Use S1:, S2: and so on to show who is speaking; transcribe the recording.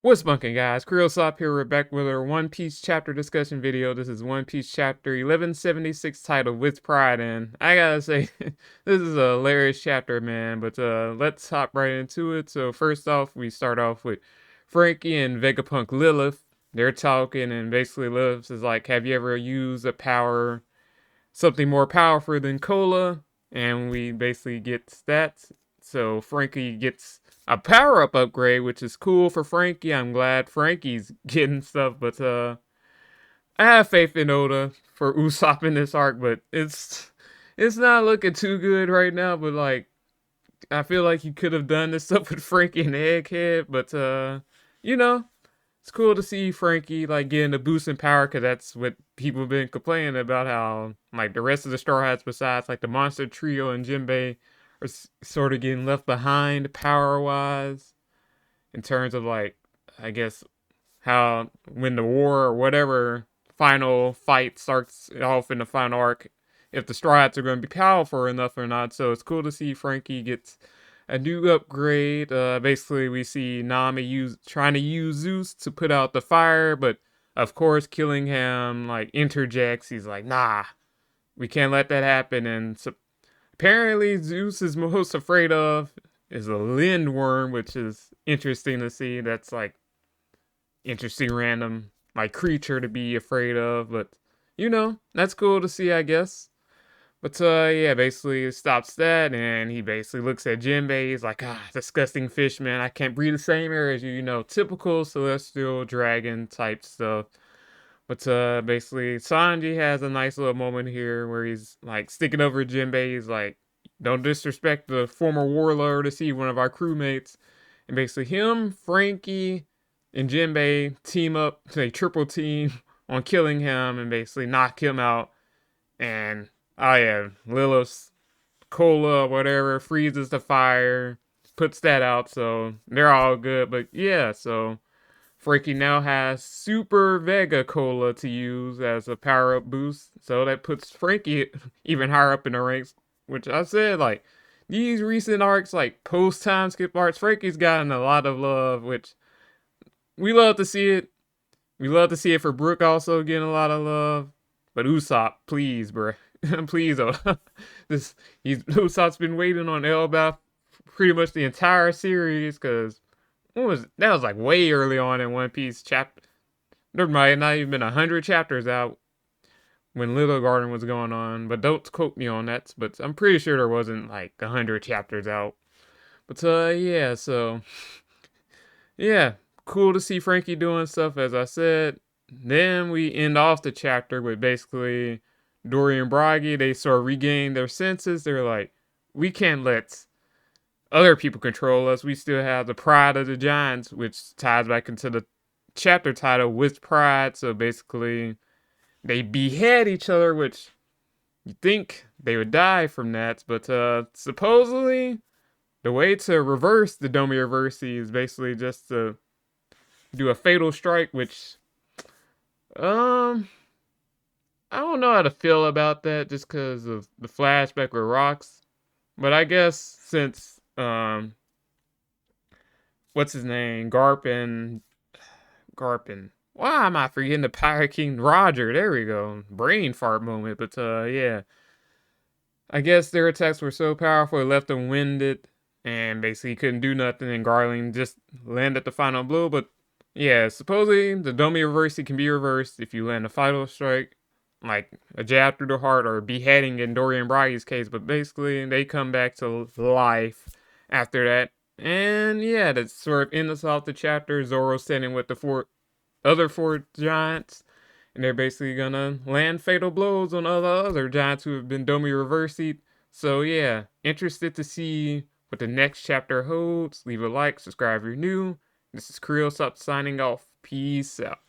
S1: What's bunking, guys? Creosop here. We're back with our One Piece chapter discussion video. This is One Piece chapter 1176 titled With Pride, and I gotta say, this is a hilarious chapter, man, but let's hop right into it. So first off, we start off with Franky and Vegapunk Lilith. They're talking, and basically Lilith is like, have you ever used a power, something more powerful than Cola? And we basically get that. So Franky gets a power-up upgrade, which is cool for Franky. I'm glad Franky's getting stuff, but I have faith in Oda for Usopp in this arc, but it's not looking too good right now. But like, I feel like he could have done this stuff with Franky and Egghead, but you know, it's cool to see Franky like getting a boost in power, because that's what people have been complaining about, how like the rest of the Straw Hats, besides like the Monster Trio and Jinbei, are sort of getting left behind power wise, in terms of like, I guess, how when the war or whatever final fight starts off in the final arc, if the Straw Hats are going to be powerful enough or not. So it's cool to see Franky gets a new upgrade. Basically, we see Nami trying to use Zeus to put out the fire, but of course, Killingham like interjects. He's like, "Nah, we can't let that happen." And so, apparently, Zeus is most afraid of is a lindworm, which is interesting to see. That's like interesting random like creature to be afraid of, but that's cool to see, I guess. But yeah, basically it stops that, and he basically looks at Jinbei. He's like, disgusting fish, man. I can't breathe the same air as you. Typical celestial dragon type stuff. But basically Sanji has a nice little moment here where he's like sticking over Jinbei. He's like, don't disrespect the former warlord to see one of our crewmates. And basically him, Franky, and Jinbei team up, say triple team on killing him and basically knock him out. And oh yeah, Lilith's cola, whatever, freezes the fire, puts that out, so they're all good. But yeah, so Franky now has Super Vega Cola to use as a power up boost, so that puts Franky even higher up in the ranks. Which I said, like, these recent arcs, like post time skip arcs, Franky's gotten a lot of love, which we love to see it. We love to see it for Brook also getting a lot of love. But Usopp, please, bruh. Please, Usopp's been waiting on Elbaf pretty much the entire series, because that was like way early on in One Piece chapter. Never mind, not even been 100 chapters out when Little Garden was going on. But don't quote me on that. But I'm pretty sure there wasn't like 100 chapters out. But yeah, so yeah, cool to see Franky doing stuff, as I said. Then we end off the chapter with basically Dory and Bragi. They sort of regain their senses. They're like, we can't let other people control us. We still have the pride of the giants, which ties back into the chapter title, With Pride. So basically, they behead each other, which you think they would die from that. But supposedly, the way to reverse the Domi Reversi is basically just to do a fatal strike, which I don't know how to feel about that, just because of the flashback with Rocks. But I guess since what's his name, Garpin. Why am I forgetting the Pirate King Roger? There we go, brain fart moment. But yeah, I guess their attacks were so powerful it left them winded, and basically couldn't do nothing. And Garling just landed the final blow. But yeah, supposedly the Domi Reversi can be reversed if you land a final strike, like a jab through the heart or beheading in Dorian Bragi's case. But basically, they come back to life after that. And yeah, that sort of ends off the chapter. Zoro standing with the other four giants, and they're basically gonna land fatal blows on other giants who have been Domi Reversied. So yeah, interested to see what the next chapter holds. Leave a like, subscribe if you're new. This is Creosop signing off. Peace out.